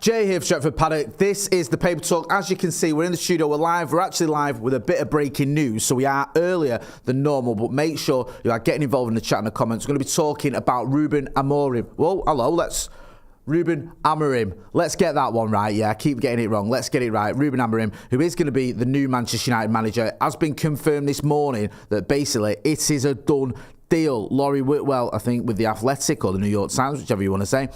Jay here for Stretford, Paddock. This is the Paper Talk. As you can see, we're in the studio. We're live. We're actually live with a bit of breaking news. So we are earlier than normal, but make sure you are getting involved in the chat and the comments. We're going to be talking about Ruben Amorim. Whoa, hello, Ruben Amorim. Let's get that one right. Yeah, I keep getting it wrong. Let's get it right. Ruben Amorim, who is going to be the new Manchester United manager, has been confirmed this morning that basically it is a done deal. Laurie Whitwell, I think, with The Athletic or the New York Times, whichever you want to say.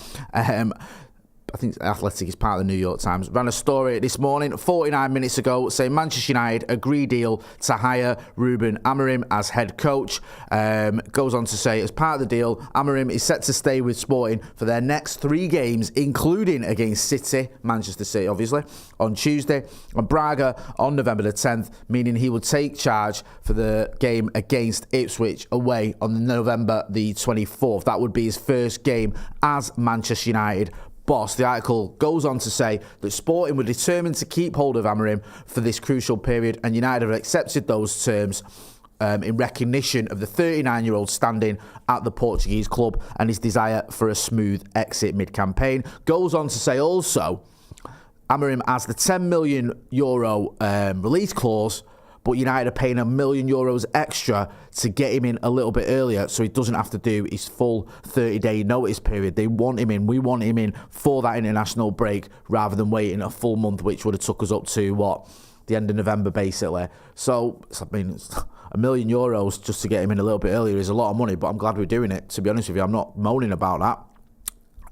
I think Athletic is part of the New York Times, ran a story this morning, 49 minutes ago, saying Manchester United agree deal to hire Ruben Amorim as head coach. Goes on to say, as part of the deal, Amorim is set to stay with Sporting for their next 3 games, including against City, Manchester City obviously, on Tuesday, and Braga on November the 10th, meaning he will take charge for the game against Ipswich away on November the 24th. That would be his first game as Manchester United boss. The article goes on to say that Sporting were determined to keep hold of Amorim for this crucial period, and United have accepted those terms in recognition of the 39-year-old standing at the Portuguese club and his desire for a smooth exit mid-campaign. Goes on to say also, Amorim has the €10 million release clause, but United are paying €1 million extra to get him in a little bit earlier so he doesn't have to do his full 30-day notice period. They want him in. We want him in for that international break rather than waiting a full month, which would have took us up to, the end of November, basically. So, I mean, €1 million just to get him in a little bit earlier is a lot of money, but I'm glad we're doing it. To be honest with you, I'm not moaning about that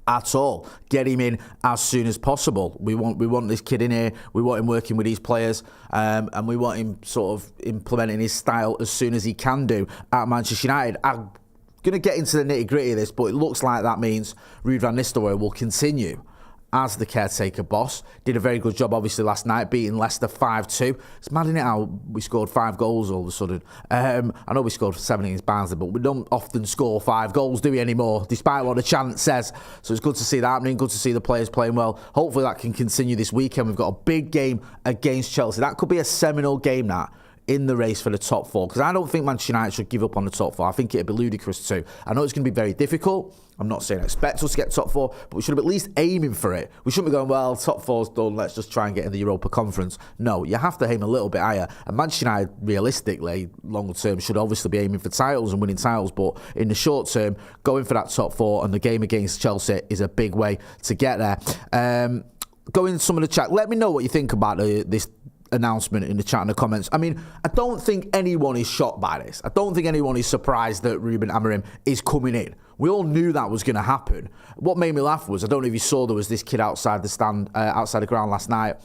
at all. Get him in as soon as possible. We want this kid in here. We want him working with these players, and we want him sort of implementing his style as soon as he can do at Manchester United. I'm going to get into the nitty-gritty of this, but it looks like that means Ruud van Nistelrooy will continue as the caretaker boss. Did a very good job, obviously, last night, beating Leicester 5-2. It's mad, isn't it, how we scored 5 goals all of a sudden. I know we scored 7 against Barnsley, but we don't often score 5 goals, do we, anymore, despite what the chant says. So it's good to see that happening, good to see the players playing well. Hopefully that can continue this weekend. We've got a big game against Chelsea. That could be a seminal game, that, in the race for the top 4, because I don't think Manchester United should give up on the top 4. I think it'd be ludicrous too. I know it's going to be very difficult. I'm not saying I expect us to get top 4, but we should be at least aiming for it. We shouldn't be going, well, top 4's done, let's just try and get in the Europa Conference. No, you have to aim a little bit higher. And Manchester United, realistically, long term, should obviously be aiming for titles and winning titles, but in the short term, going for that top 4 and the game against Chelsea is a big way to get there. Go into some of the chat. Let me know what you think about this announcement in the chat and the comments. I mean, I don't think anyone is shocked by this. I don't think anyone is surprised that Ruben Amorim is coming in. We all knew that was going to happen. What made me laugh was, I don't know if you saw, there was this kid outside the stand, outside the ground last night,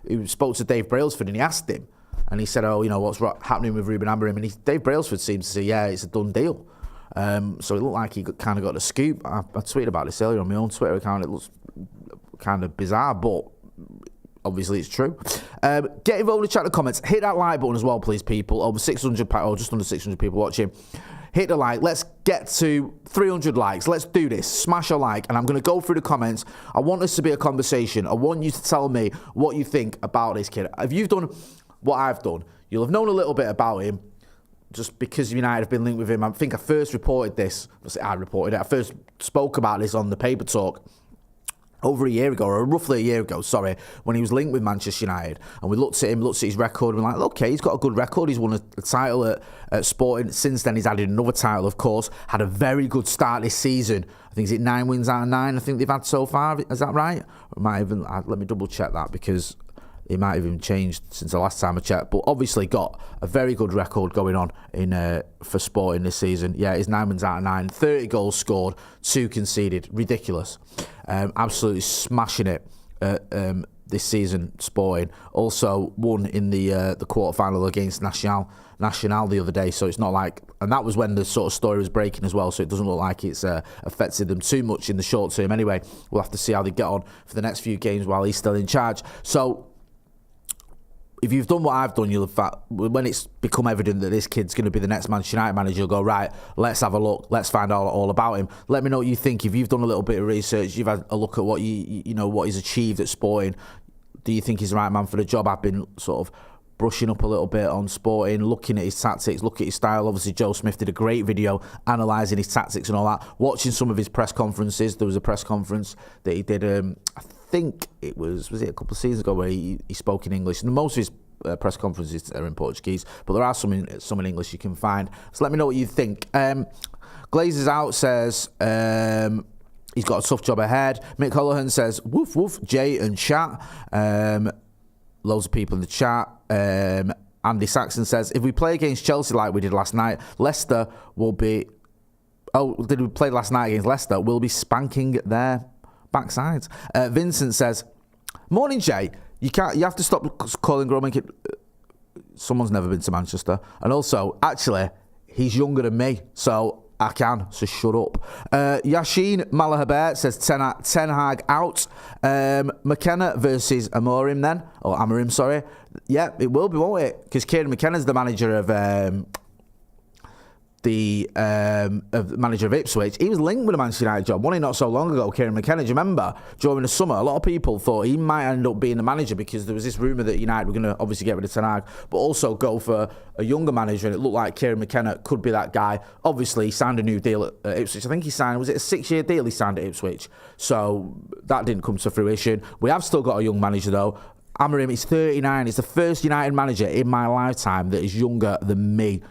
who spoke to Dave Brailsford, and he asked him, and he said, what's happening with Ruben Amorim? And Dave Brailsford seemed to say, yeah, it's a done deal. So it looked like he kind of got a scoop. I tweeted about this earlier on my own Twitter account. It looks kind of bizarre, but obviously it's true. Get involved in the chat and comments. Hit that like button as well, please, people. Over 600, or just under 600 people watching. Hit the like. Let's get to 300 likes. Let's do this. Smash a like. And I'm going to go through the comments. I want this to be a conversation. I want you to tell me what you think about this kid. If you've done what I've done, you'll have known a little bit about him just because United have been linked with him. I think I first reported this. I first spoke about this on the Paper Talk over a year ago, or roughly a year ago, when he was linked with Manchester United. And we looked at him, looked at his record, and we're like, okay, he's got a good record. He's won a title at Sporting. Since then, he's added another title, of course. Had a very good start this season. I think, is it 9 wins out of 9, I think they've had so far? Is that right? Or might even, let me double check that, because it might have even changed since the last time I checked. But obviously got a very good record going on for Sporting this season. Yeah, it's 9 wins out of 9. 30 goals scored, 2 conceded. Ridiculous. Absolutely smashing it this season, Sporting. Also won in the quarter-final against Nacional the other day. So it's not like... And that was when the sort of story was breaking as well, so it doesn't look like it's affected them too much in the short term. Anyway, we'll have to see how they get on for the next few games while he's still in charge. So if you've done what I've done, you'll have, when it's become evident that this kid's going to be the next Manchester United manager, you'll go, right, let's have a look, let's find out all about him. Let me know what you think. If you've done a little bit of research, you've had a look at what what he's achieved at Sporting, do you think he's the right man for the job? I've been sort of brushing up a little bit on Sporting, looking at his tactics, looking at his style. Obviously, Joe Smith did a great video analysing his tactics and all that. Watching some of his press conferences. There was a press conference that he did, I think it was it a couple of seasons ago where he spoke in English. And most of his press conferences are in Portuguese, but there are some in English you can find. So let me know what you think. Glazers Out says he's got a tough job ahead. Mick Holohan says woof woof. Jay and chat. Loads of people in the chat. Andy Saxon says if we play against Chelsea like we did last night, Leicester will be. Oh, did we play last night against Leicester? We'll be spanking their backsides. Vincent says, "Morning, Jay. You have to stop calling Groman. Someone's never been to Manchester, and also, actually, he's younger than me, so I can. So shut up." Yashin Malahaber says Ten Hag out. McKenna versus Amorim then, or Amorim, sorry. Yeah, it will be, won't it? Because Kieran McKenna's the manager of manager of Ipswich. He was linked with a Manchester United job, wasn't he, not so long ago, Kieran McKenna. Do you remember? During the summer, a lot of people thought he might end up being the manager because there was this rumour that United were going to obviously get rid of Ten Hag, but also go for a younger manager, and it looked like Kieran McKenna could be that guy. Obviously, he signed a new deal at Ipswich. I think he signed, was it a 6-year deal he signed at Ipswich? So that didn't come to fruition. We have still got a young manager, though. Amorim, he's 39. He's the first United manager in my lifetime that is younger than me.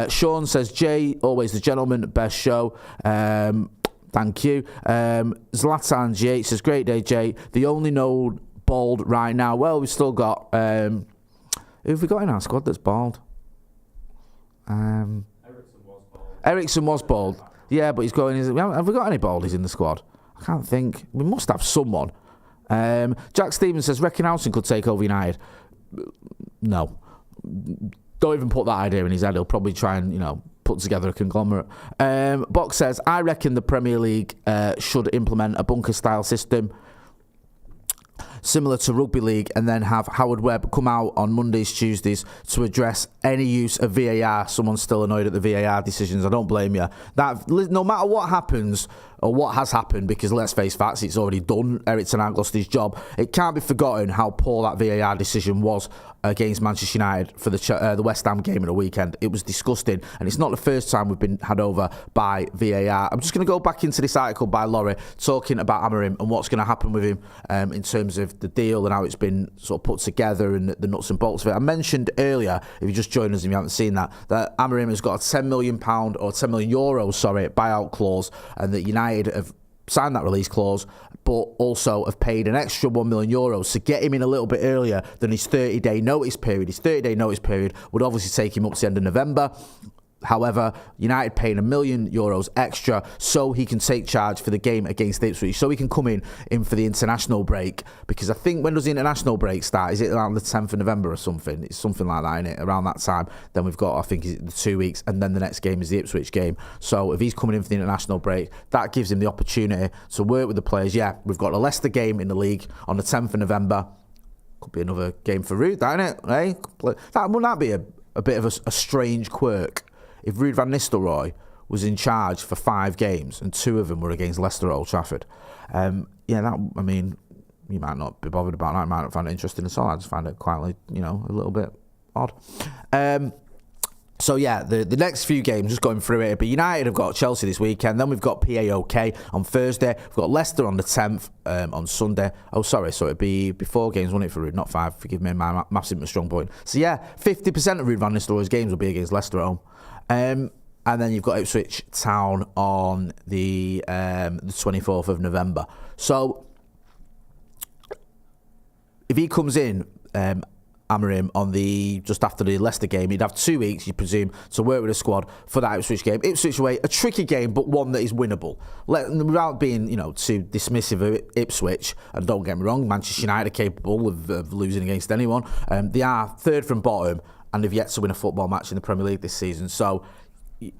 Sean says, Jay, always the gentleman, best show. Thank you. Zlatan G8 says, great day, Jay. The only known bald right now. Well, we've still got... who have we got in our squad that's bald? Ericsson was bald. Yeah, but he's going... Have we got any baldies in the squad? I can't think. We must have someone. Jack Stevens says, reckon Housen could take over United? No. Don't even put that idea in his head. He'll probably try and, put together a conglomerate. Box says, I reckon the Premier League should implement a bunker-style system similar to Rugby League, and then have Howard Webb come out on Mondays, Tuesdays to address any use of VAR. Someone's still annoyed at the VAR decisions. I don't blame you. That no matter what happens or what has happened, because let's face facts, it's already done. Eric Ten Hag lost his job. It can't be forgotten how poor that VAR decision was against Manchester United for the West Ham game at the weekend. It was disgusting, and it's not the first time we've been had over by VAR. I'm just going to go back into this article by Laurie talking about Amorim and what's going to happen with him in terms of the deal and how it's been sort of put together and the nuts and bolts of it. I mentioned earlier, if you just joined us and you haven't seen that Amorim has got a £10 million or €10 million buyout clause, and that United have signed that release clause, but also have paid an extra €1 million to get him in a little bit earlier than his 30-day notice period. His 30-day notice period would obviously take him up to the end of November. However, United paying €1 million extra so he can take charge for the game against Ipswich, so he can come in for the international break. Because I think, when does the international break start? Is it around the 10th of November or something? It's something like that, isn't it? Around that time. Then we've got, I think, the 2 weeks, and then the next game is the Ipswich game. So if he's coming in for the international break, that gives him the opportunity to work with the players. Yeah, we've got a Leicester game in the league on the 10th of November. Could be another game for Ruud, isn't it? Eh? Wouldn't that be a bit of a strange quirk? If Ruud van Nistelrooy was in charge for 5 games and 2 of them were against Leicester at Old Trafford, you might not be bothered about that. You might not find it interesting at all. I just find it quite, a little bit odd. So yeah, the next few games, just going through it, but United have got Chelsea this weekend, then we've got PAOK on Thursday, we've got Leicester on the 10th on Sunday. Oh, sorry, so it'd be 4 games, wouldn't it, for Ruud, not 5, forgive me, my maths isn't a strong point. So yeah, 50% of Ruud van Nistelrooy's games will be against Leicester at home. And then you've got Ipswich Town on the 24th of November. So if he comes in, Amorim, on just after the Leicester game, he'd have 2 weeks, you presume, to work with the squad for that Ipswich game. Ipswich away, a tricky game, but one that is winnable. Without being, too dismissive of Ipswich, and don't get me wrong, Manchester United are capable of losing against anyone. They are third from bottom, and they've yet to win a football match in the Premier League this season. So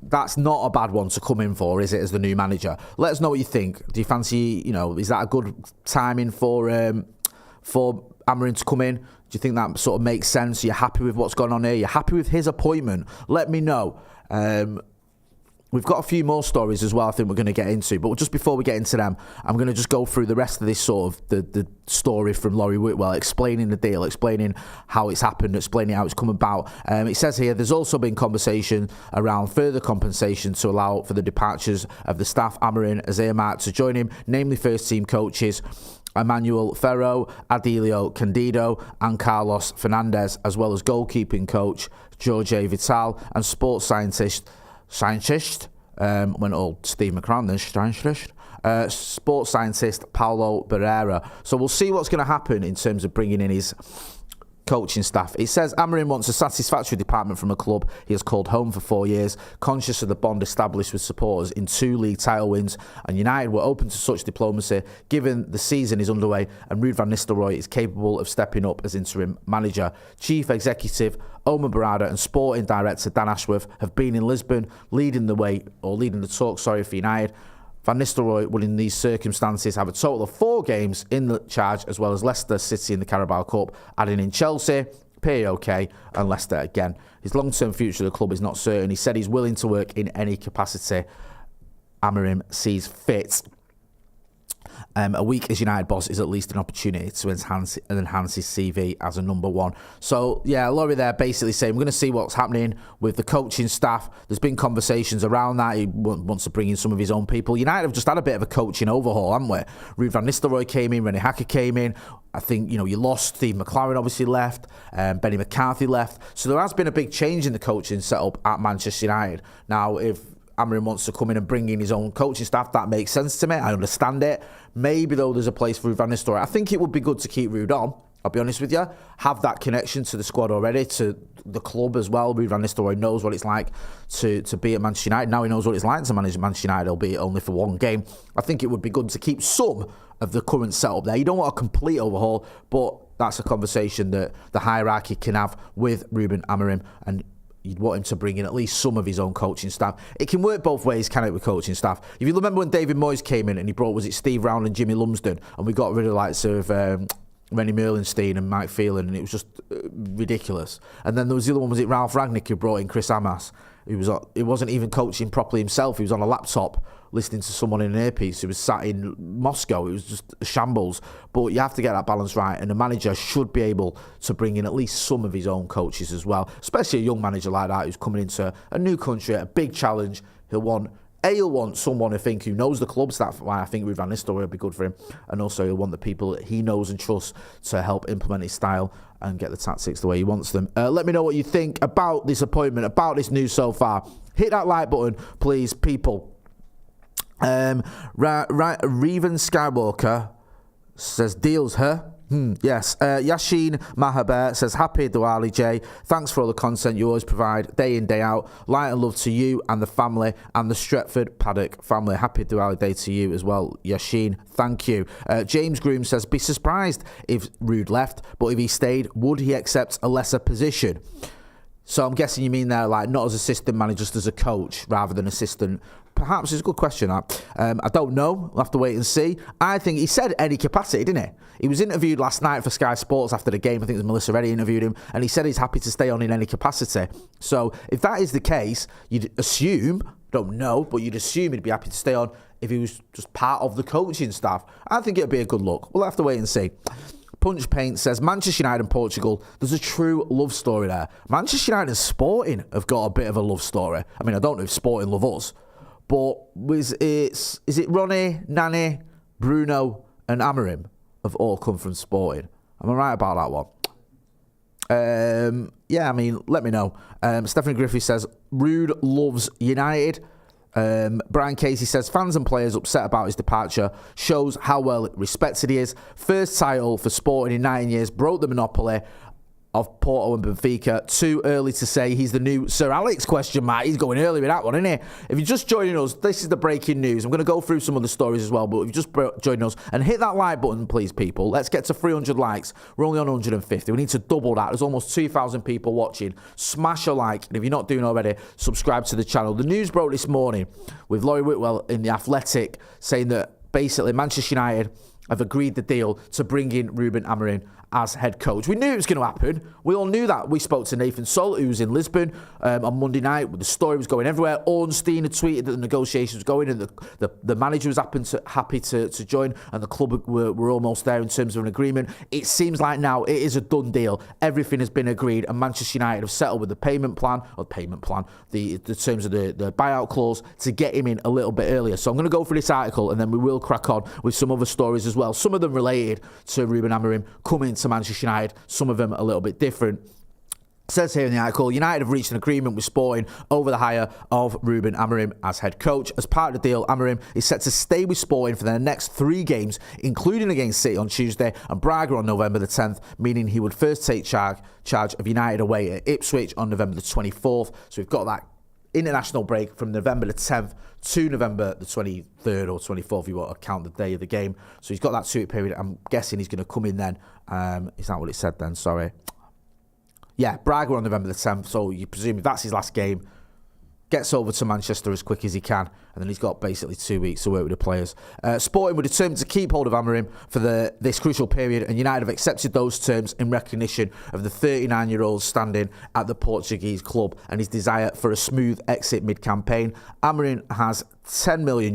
that's not a bad one to come in for, is it, as the new manager? Let us know what you think. Do you fancy, is that a good timing for Amorim to come in? Do you think that sort of makes sense? Are you happy with what's gone on here? You're happy with his appointment? Let me know. We've got a few more stories as well I think we're going to get into, but just before we get into them, I'm going to just go through the rest of this sort of the story from Laurie Whitwell, explaining the deal, explaining how it's happened, explaining how it's come about. It says here, there's also been conversation around further compensation to allow for the departures of the staff Amorim has earmarked to join him, namely first team coaches. Emmanuel Ferro, Adilio Candido and Carlos Fernandez, as well as goalkeeping coach Jorge Vital and sports scientist went all Steve McCran then, sports scientist Paulo Barrera. So we'll see what's going to happen in terms of bringing in his coaching staff. It says Amorim wants a satisfactory department from a club he has called home for 4 years, conscious of the bond established with supporters in 2 league title wins, and United were open to such diplomacy given the season is underway and Ruud van Nistelrooy is capable of stepping up as interim manager. Chief Executive Omar Barada and Sporting Director Dan Ashworth have been in Lisbon leading the talk for United. Van Nistelrooy will in these circumstances have a total of 4 games in the charge, as well as Leicester City in the Carabao Cup, adding in Chelsea, PAOK and Leicester again. His long-term future of the club is not certain. He said he's willing to work in any capacity Amorim sees fit. A week as United boss is at least an opportunity to enhance his CV as a number 1. So, yeah, Laurie there basically saying we're going to see what's happening with the coaching staff. There's been conversations around that. He wants to bring in some of his own people. United have just had a bit of a coaching overhaul, haven't we? Ruud van Nistelrooy came in, René Hacker came in. I think, you lost Steve McLaren obviously left, Benny McCarthy left. So there has been a big change in the coaching setup at Manchester United. Now, if Amorim wants to come in and bring in his own coaching staff, that makes sense to me. I understand it. Maybe, though, there's a place for Ruud van Nistelrooy. I think it would be good to keep Ruud on, I'll be honest with you. Have that connection to the squad already, to the club as well. Ruud van Nistelrooy knows what it's like to be at Manchester United. Now he knows what it's like to manage Manchester United, albeit only for 1 game. I think it would be good to keep some of the current setup there. You don't want a complete overhaul, but that's a conversation that the hierarchy can have with Ruben Amorim, and you'd want him to bring in at least some of his own coaching staff. It can work both ways, can it, with coaching staff? If you remember when David Moyes came in and he brought, was it Steve Round and Jimmy Lumsden, and we got rid of Rennie Merlinstein and Mike Phelan, and it was just ridiculous. And then there was the other one, was it Ralph Rangnick, who brought in Chris Amas? He wasn't even coaching properly himself. He was on a laptop listening to someone in an earpiece who was sat in Moscow. It was just a shambles. But you have to get that balance right, and the manager should be able to bring in at least some of his own coaches as well, especially a young manager like that who's coming into a new country, a big challenge. He'll want someone, I think, who knows the clubs. That's why I think Ruud van Nistelrooy would be good for him. And also he'll want the people that he knows and trusts to help implement his style and get the tactics the way he wants them. Let me know what you think about this appointment, about this news so far. Hit that like button, please, people. Reven Skywalker says, deals her. Yes. Yashin Mahaber says, happy Diwali, Jay. Thanks for all the content you always provide day in, day out. Light and love to you and the family and the Stretford Paddock family. Happy Diwali day to you as well, Yashin. Thank you. James Groom says, be surprised if Ruud left, but if he stayed, would he accept a lesser position? So I'm guessing you mean there, like, not as assistant manager, just as a coach rather than assistant. Perhaps it's a good question, that. I don't know. We'll have to wait and see. I think he said any capacity, didn't he? He was interviewed last night for Sky Sports after the game. I think it was Melissa Reddy interviewed him, and he said he's happy to stay on in any capacity. So if that is the case, you'd assume, don't know, but you'd assume he'd be happy to stay on if he was just part of the coaching staff. I think it'd be a good look. We'll have to wait and see. Punch Paint says, Manchester United and Portugal, there's a true love story there. Manchester United and Sporting have got a bit of a love story. I mean, I don't know if Sporting love us, but is it Ronnie, Nani, Bruno and Amorim have all come from Sporting? Am I right about that one? Yeah, I mean, let me know. Stephanie Griffith says, Ruud loves United. Brian Casey says, fans and players upset about his departure shows how well respected he is. First title for Sporting in 9 years, broke the monopoly of Porto and Benfica. Too early to say he's the new Sir Alex ? He's going early with that one, isn't he? If you're just joining us, this is the breaking news. I'm going to go through some of the stories as well, but if you just joined us, and hit that like button, please, people. Let's get to 300 likes. We're only on 150. We need to double that. There's almost 2,000 people watching. Smash a like, and if you're not doing already, subscribe to the channel. The news broke this morning with Laurie Whitwell in The Athletic saying that basically Manchester United have agreed the deal to bring in Ruben Amorim as head coach. We knew it was going to happen. We all knew that. We spoke to Nathan Salt, who was in Lisbon on Monday night. The story was going everywhere. Ornstein had tweeted that the negotiations were going, and the manager was happy to join, and the club were almost there in terms of an agreement. It seems like now it is a done deal. Everything has been agreed, and Manchester United have settled with the the terms of the buyout clause to get him in a little bit earlier. So I'm going to go through this article, and then we will crack on with some other stories as well. Some of them related to Ruben Amorim coming to Manchester United, some of them a little bit different. It says here in the article, United have reached an agreement with Sporting over the hire of Ruben Amorim as head coach. As part of the deal, Amorim is set to stay with Sporting for their next 3 games, including against City on Tuesday and Braga on November the 10th, meaning he would first take charge of United away at Ipswich on November the 24th. So we've got that international break from November the 10th to November the 23rd or 24th, if you want to count the day of the game. So he's got that 2-week period. I'm guessing he's going to come in then. Is that what it said then? Sorry. Yeah, Braga on November the 10th, so you presume if that's his last game, gets over to Manchester as quick as he can, and then he's got basically 2 weeks to work with the players. Sporting were determined to keep hold of Amorim for this crucial period, and United have accepted those terms in recognition of the 39-year-old standing at the Portuguese club and his desire for a smooth exit mid-campaign. Amorim has €10 million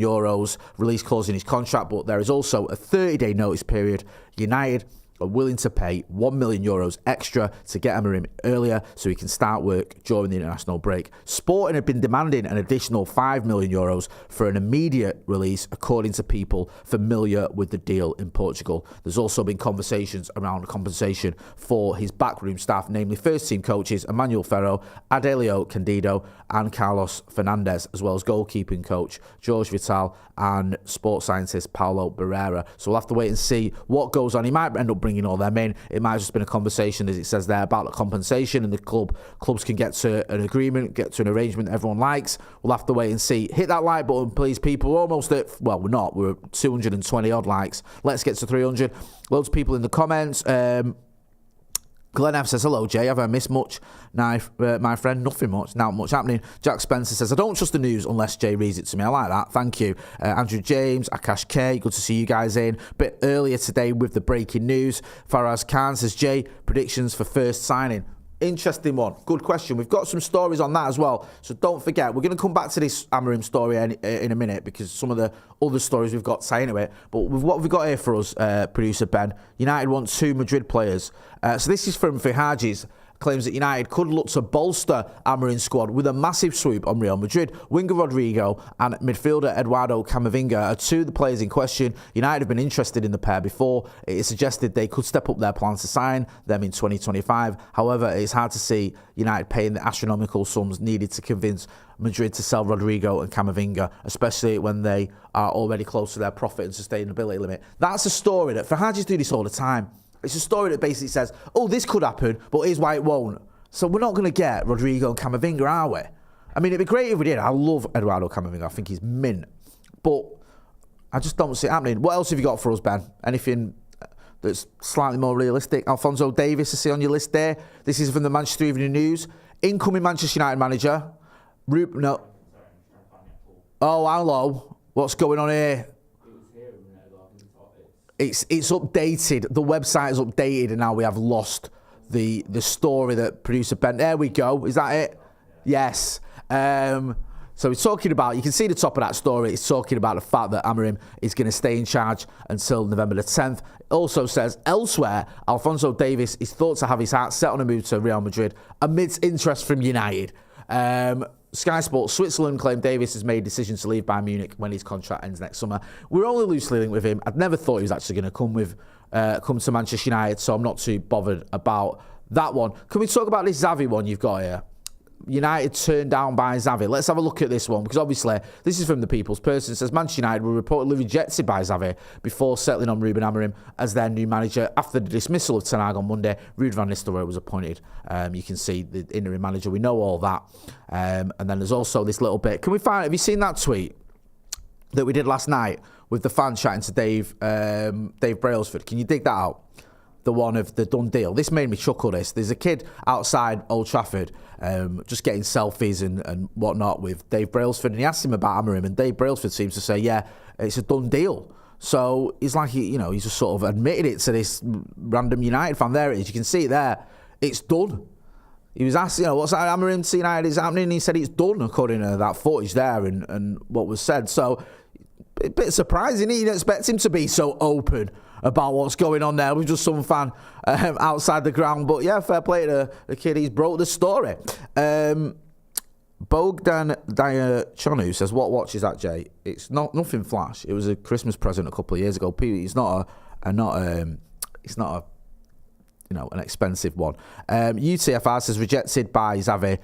release clause in his contract, but there is also a 30-day notice period. United are willing to pay €1 million extra to get Amorim earlier so he can start work during the international break. Sporting have been demanding an additional €5 million for an immediate release, according to people familiar with the deal in Portugal. There's also been conversations around compensation for his backroom staff, namely first-team coaches Emmanuel Ferro, Adelio Candido and Carlos Fernandez, as well as goalkeeping coach Jorge Vital and sports scientist Paulo Barrera. So we'll have to wait and see what goes on. He might end up bringing all them in. It might have just been a conversation, as it says there, about the compensation, and the clubs can get to an agreement, get to an arrangement that everyone likes. We'll have to wait and see. Hit that like button, please, people. We're almost at, well, we're not. We're at 220 odd likes. Let's get to 300. Loads of people in the comments. Glenn F says, hello, Jay. Have I missed much? Now, my friend, nothing much. Not much happening. Jack Spencer says, I don't trust the news unless Jay reads it to me. I like that. Thank you. Andrew James, Akash K, good to see you guys in. Bit earlier today with the breaking news. Faraz Khan says, Jay, predictions for first signing. Interesting one. Good question. We've got some stories on that as well. So don't forget, we're going to come back to this Amorim story in a minute, because some of the other stories we've got say into it. But with what we've got here for us, producer Ben, United want 2 Madrid players. So this is from Fihaji's. Claims that United could look to bolster Amorim's squad with a massive swoop on Real Madrid. Winger Rodrigo and midfielder Eduardo Camavinga are 2 of the players in question. United have been interested in the pair before. It is suggested they could step up their plans to sign them in 2025. However, it is hard to see United paying the astronomical sums needed to convince Madrid to sell Rodrigo and Camavinga, especially when they are already close to their profit and sustainability limit. That's a story that Fihaji's do this all the time. It's a story that basically says, oh, this could happen, but here's why it won't. So we're not going to get Rodrigo and Camavinga, are we? I mean, it'd be great if we did. I love Eduardo Camavinga. I think he's mint. But I just don't see it happening. What else have you got for us, Ben? Anything that's slightly more realistic? Alphonso Davies, I see on your list there. This is from the Manchester Evening News. Incoming Manchester United manager. No. Oh, hello. What's going on here? It's updated. The website is updated, and now we have lost the story that producer Ben. There we go. Is that it? Yes. So we're talking about. You can see the top of that story. It's talking about the fact that Amorim is going to stay in charge until November the 10th. It also says elsewhere, Alphonso Davies is thought to have his heart set on a move to Real Madrid amidst interest from United. Sky Sports Switzerland claimed Davies has made a decision to leave Bayern Munich when his contract ends next summer. We're only loosely linked with him. I'd never thought he was actually going to come to Manchester United, so I'm not too bothered about that one. Can we talk about this Xavi one you've got here? United turned down by Xavi. Let's have a look at this one, because obviously this is from the People's Person. It says Manchester United were reportedly rejected by Xavi before settling on Ruben Amorim as their new manager. After the dismissal of Ten Hag on Monday, Ruud van Nistelrooy was appointed. You can see the interim manager. We know all that. And then there's also this little bit. Have you seen that tweet that we did last night with the fan chatting to Dave Brailsford? Can you dig that out? The one of the done deal. This made me chuckle. There's a kid outside Old Trafford just getting selfies and whatnot with Dave Brailsford, and he asked him about Amorim, and Dave Brailsford seems to say, yeah, it's a done deal. So he's like, he's just sort of admitted it to this random United fan. There it is. You can see it there. It's done. He was asked, what's that Amorim to United is happening? And he said it's done according to that footage there and what was said. So a bit surprising. You didn't expect him to be so open about what's going on there. We're just some fan outside the ground. But yeah, fair play to the kid. He's broke the story. Bogdan Diachonu says, what watch is that, Jay? It's nothing flash. It was a Christmas present a couple of years ago. It's not an expensive one. UTFR says, rejected by Xavi.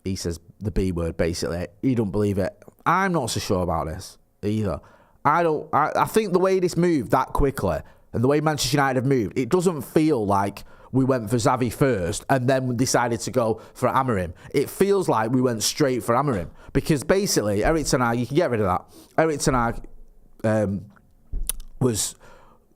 He says the B word, basically. He don't believe it. I'm not so sure about this either. I think the way this moved that quickly and the way Manchester United have moved, it doesn't feel like we went for Xavi first and then we decided to go for Amorim. It feels like we went straight for Amorim because basically Erik ten Hag, you can get rid of that. Erik ten Hag was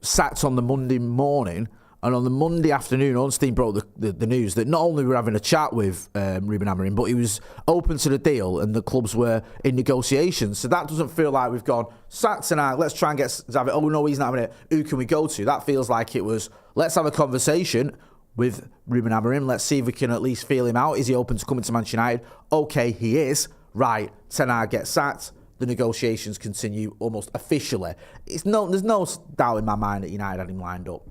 sacked on the Monday morning, and on the Monday afternoon, Ornstein broke the news that not only were we having a chat with Ruben Amorim, but he was open to the deal and the clubs were in negotiations. So that doesn't feel like we've gone, sacked tonight, let's try and get Xavi. Oh, no, he's not having it. Who can we go to? That feels like it was, let's have a conversation with Ruben Amorim. Let's see if we can at least feel him out. Is he open to coming to Manchester United? Okay, he is. Right, ten Hag gets sacked. The negotiations continue almost officially. There's no doubt in my mind that United had him lined up.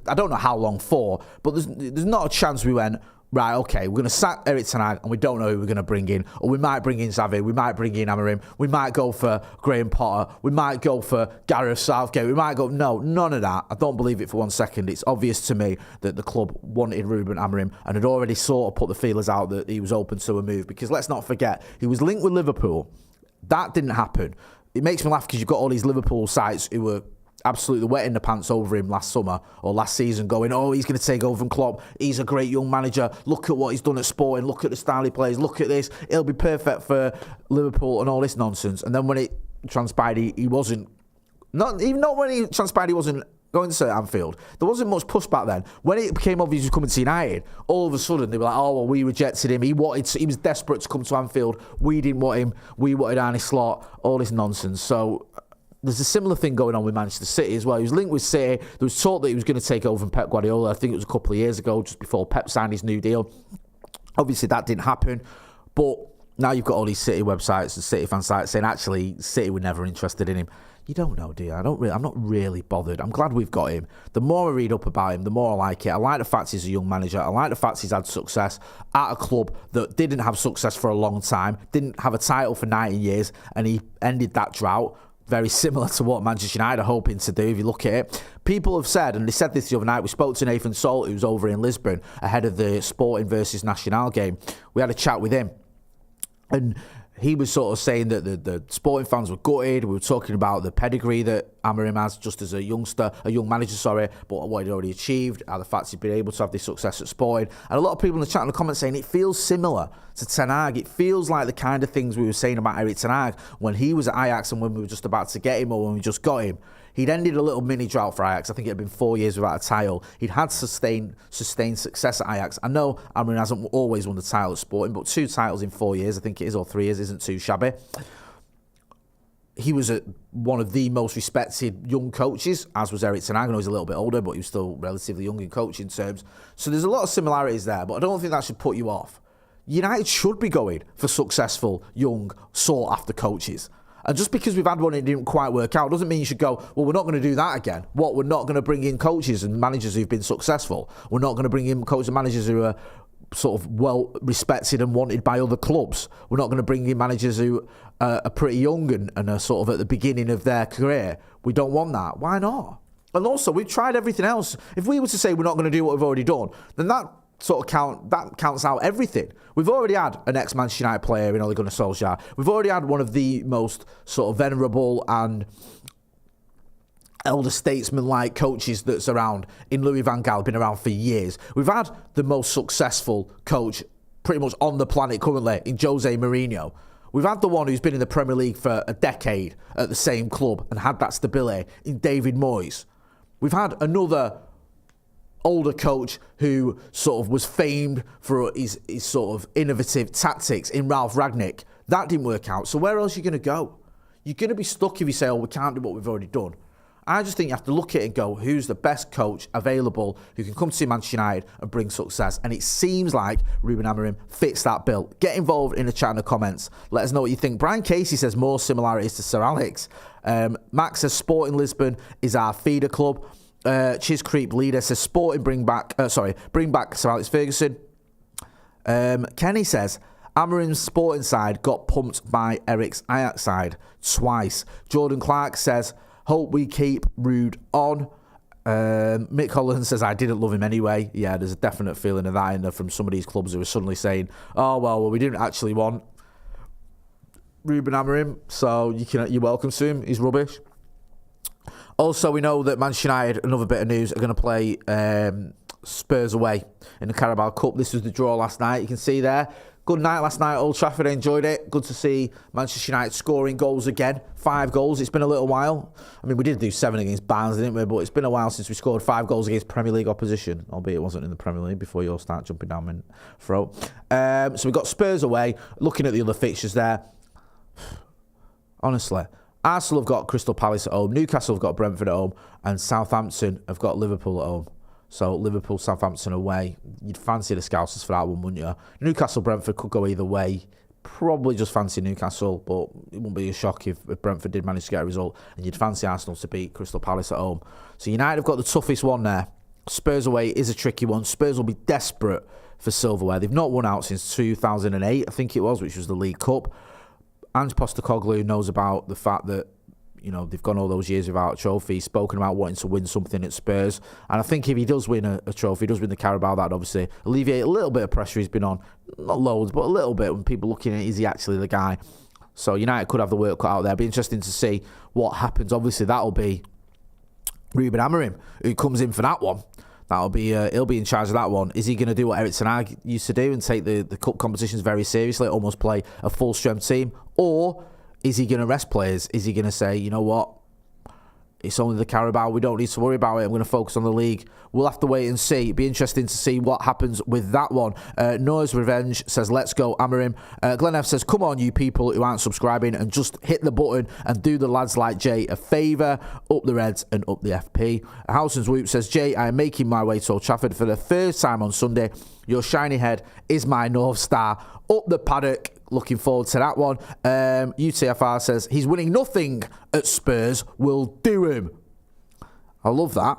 I don't know how long for, but there's not a chance we went, right, okay, we're going to sack Erik ten Hag and we don't know who we're going to bring in. Or we might bring in Xavi, we might bring in Amorim, we might go for Graham Potter, we might go for Gareth Southgate, we might go, no, none of that. I don't believe it for 1 second. It's obvious to me that the club wanted Ruben Amorim and had already sort of put the feelers out that he was open to a move. Because let's not forget, he was linked with Liverpool. That didn't happen. It makes me laugh because you've got all these Liverpool sites who were absolutely wetting the pants over him last summer or last season going, oh, he's going to take over from Klopp. He's a great young manager. Look at what he's done at Sporting. Look at the style he plays. Look at this. It'll be perfect for Liverpool and all this nonsense. And then when it transpired, he wasn't, not when he transpired, he wasn't going to Anfield. There wasn't much pushback then. When it became obvious he was coming to United, all of a sudden they were like, oh, well, we rejected him. He was desperate to come to Anfield. We didn't want him. We wanted Arne Slot. All this nonsense. So there's a similar thing going on with Manchester City as well. He was linked with City. There was talk that he was going to take over from Pep Guardiola. I think it was a couple of years ago, just before Pep signed his new deal. Obviously, that didn't happen. But now you've got all these City websites and City fan sites saying, actually, City were never interested in him. You don't know, do you? I'm not really bothered. I'm glad we've got him. The more I read up about him, the more I like it. I like the fact he's a young manager. I like the fact he's had success at a club that didn't have success for a long time, didn't have a title for 19 years, and he ended that drought. Very similar to what Manchester United are hoping to do, if you look at it. People have said, and they said this the other night, we spoke to Nathan Salt, who's over in Lisbon, ahead of the Sporting versus Nacional game. We had a chat with him, and he was sort of saying that the Sporting fans were gutted. We were talking about the pedigree that Amorim has just as a young manager, but what he'd already achieved, how the fact he'd been able to have this success at Sporting. And a lot of people in the chat and the comments saying it feels similar to Ten Hag. It feels like the kind of things we were saying about Erik ten Hag when he was at Ajax and when we were just about to get him or when we just got him. He'd ended a little mini drought for Ajax. I think it had been 4 years without a title. He'd had sustained success at Ajax. I know Amorim hasn't always won the title at Sporting, but 2 titles in 4 years, I think it is, or 3 years, isn't too shabby. He was one of the most respected young coaches, as was Erik ten Hag. I know he's a little bit older, but he was still relatively young in coaching terms. So there's a lot of similarities there, but I don't think that should put you off. United should be going for successful, young, sought-after coaches. And just because we've had one and it didn't quite work out doesn't mean you should go, well, we're not going to do that again. What, we're not going to bring in coaches and managers who've been successful. We're not going to bring in coaches and managers who are sort of well respected and wanted by other clubs. We're not going to bring in managers who are pretty young and are sort of at the beginning of their career. We don't want that. Why not? And also, we've tried everything else. If we were to say we're not going to do what we've already done, then that counts out everything. We've already had an ex-Manchester United player in Ole Gunnar Solskjaer. We've already had one of the most sort of venerable and elder statesman-like coaches that's around in Louis van Gaal, been around for years. We've had the most successful coach pretty much on the planet currently in Jose Mourinho. We've had the one who's been in the Premier League for a decade at the same club and had that stability in David Moyes. We've had another older coach who sort of was famed for his sort of innovative tactics in Ralph Rangnick. That didn't work out. So where else are you going to go? you're going to be stuck if you say, oh, we can't do what we've already done. I just think you have to look at it and go, who's the best coach available who can come to Manchester United and bring success? And it seems like Ruben Amorim fits that bill. Get involved in the chat and the comments. Let us know what you think. Brian Casey says more similarities to Sir Alex. Max says Sporting Lisbon is our feeder club. Chiz Creep Leader says Sporting bring back Sir Alex Ferguson. Kenny says Amorim's Sporting side got pumped by Eric's Ajax side twice. Jordan Clark says hope we keep Rude on. Mick Holland says, I didn't love him anyway. Yeah, there's a definite feeling of that in there from some of these clubs who are suddenly saying, oh, well, we didn't actually want Ruben Amorim, so you're welcome to him. He's rubbish. Also, we know that Manchester United, another bit of news, are going to play Spurs away in the Carabao Cup. This was the draw last night. You can see there. Good night last night at Old Trafford. I enjoyed it. Good to see Manchester United scoring goals again. 5 goals. It's been a little while. I mean, we did do 7 against Barnes, didn't we? But it's been a while since we scored 5 goals against Premier League opposition. Albeit it wasn't in the Premier League before you all start jumping down my throat. So we've got Spurs away. Looking at the other fixtures there. Honestly, Arsenal have got Crystal Palace at home. Newcastle have got Brentford at home. And Southampton have got Liverpool at home. So Liverpool, Southampton away. You'd fancy the Scousers for that one, wouldn't you? Newcastle, Brentford could go either way. Probably just fancy Newcastle, but it wouldn't be a shock if Brentford did manage to get a result. And you'd fancy Arsenal to beat Crystal Palace at home. So United have got the toughest one there. Spurs away is a tricky one. Spurs will be desperate for silverware. They've not won out since 2008, I think it was, which was the League Cup. Ange Postecoglou knows about the fact that they've gone all those years without a trophy. He's spoken about wanting to win something at Spurs. And I think if he does win a trophy, he does win the Carabao, that'd obviously alleviate a little bit of pressure he's been on. Not loads, but a little bit when people looking at, is he actually the guy? So United could have the work cut out there. It'll be interesting to see what happens. Obviously, that'll be Ruben Amorim who comes in for that one. That'll be he'll be in charge of that one. Is he going to do what Eric Ten Hag used to do and take the cup competitions very seriously, almost play a full-strength team? Or is he going to rest players? Is he going to say, you know what, it's only the Carabao, we don't need to worry about it, I'm going to focus on the league? We'll have to wait and see. It'd be interesting to see what happens with that one. Noah's Revenge says, let's go Amorim. Glenn F says, come on you people who aren't subscribing and just hit the button and do the lads like Jay a favour. Up the Reds and up the FP. Housen's Whoop says, Jay, I am making my way to Old Trafford for the first time on Sunday. Your shiny head is my North Star. Up the Paddock. Looking forward to that one. UTFR says, he's winning nothing at Spurs. We'll do him. I love that.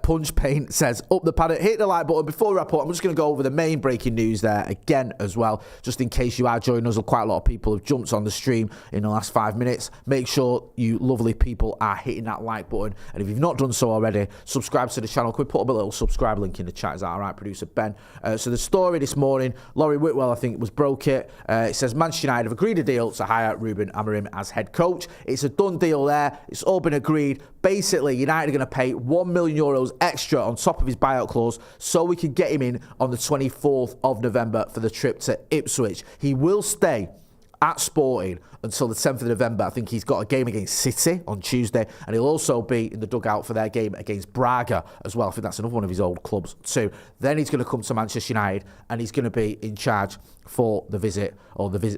Punch Paint says, up the Paddock. Hit the like button. Before we wrap up, I'm just going to go over the main breaking news there again as well, just in case you are joining us. Quite a lot of people have jumped on the stream in the last 5 minutes. Make sure you lovely people are hitting that like button. And if you've not done so already, subscribe to the channel. Can we put up a little subscribe link in the chat? Is that all right, producer Ben? So the story this morning, Laurie Whitwell, I think, broke it. It says Manchester United have agreed a deal to hire Ruben Amorim as head coach. It's a done deal there. It's all been agreed. Basically, United are going to pay €1 million extra on top of his buyout clause so we can get him in on the 24th of November for the trip to Ipswich. He will stay at Sporting until the 10th of November. I think he's got a game against City on Tuesday, and he'll also be in the dugout for their game against Braga as well. I think that's another one of his old clubs too. Then he's going to come to Manchester United, and he's going to be in charge for the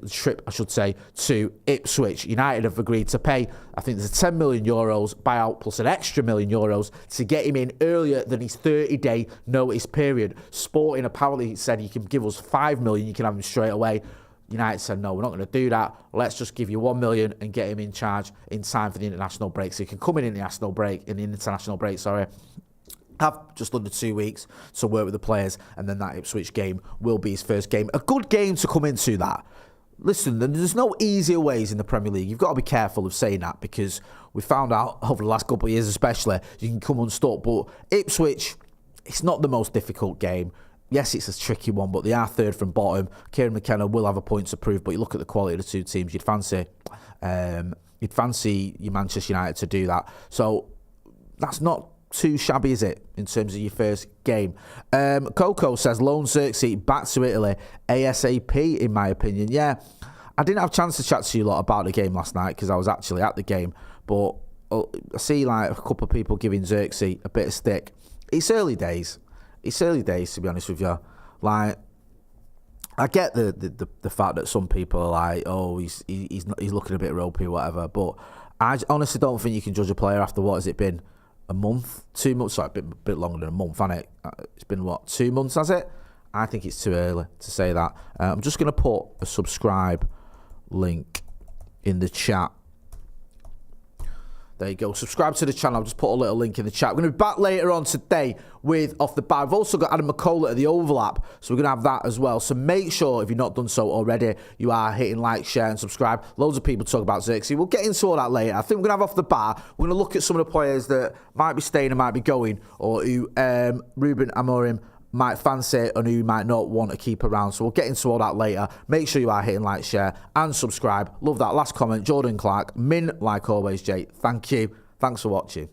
trip, I should say, to Ipswich. United have agreed to pay, I think there's a €10 million buyout plus an extra €1 million to get him in earlier than his 30-day notice period. Sporting apparently said, you can give us $5 million, you can have him straight away. United said, no, we're not going to do that. Let's just give you $1 million and get him in charge in time for the international break. So he can come in the international break, have just under 2 weeks to work with the players, and then that Ipswich game will be his first game. A good game to come into that. Listen, there's no easier ways in the Premier League. You've got to be careful of saying that because we found out over the last couple of years especially, you can come unstuck. But Ipswich, it's not the most difficult game. Yes, it's a tricky one, but they are third from bottom. Kieran McKenna will have a point to prove, but you look at the quality of the two teams, you'd fancy your Manchester United to do that. So that's not too shabby, is it, in terms of your first game? Coco says, loan Xerxes back to Italy ASAP, in my opinion. Yeah, I didn't have a chance to chat to you a lot about the game last night because I was actually at the game, but I see like a couple of people giving Xerxes a bit of stick. It's early days. It's early days, to be honest with you. Like, I get the fact that some people are like, oh, he's looking a bit ropey or whatever, but I honestly don't think you can judge a player after, what has it been, a month, 2 months? Sorry, a bit longer than a month, hasn't it? It's been, what, 2 months, has it? I think it's too early to say that. I'm just going to put a subscribe link in the chat. There you go. Subscribe to the channel. I'll just put a little link in the chat. We're going to be back later on today with Off the Bar. I've also got Adam McCullough at the Overlap, so we're going to have that as well. So make sure, if you've not done so already, you are hitting like, share, and subscribe. Loads of people talk about Xerxes. We'll get into all that later. I think we're going to have Off the Bar. We're going to look at some of the players that might be staying and might be going, or who Ruben Amorim might fancy and who might not want to keep around. So we'll get into all that later. Make sure you are hitting like, share, and subscribe. Love that last comment. Jordan Clark, Min, like always, Jay. Thank you. Thanks for watching.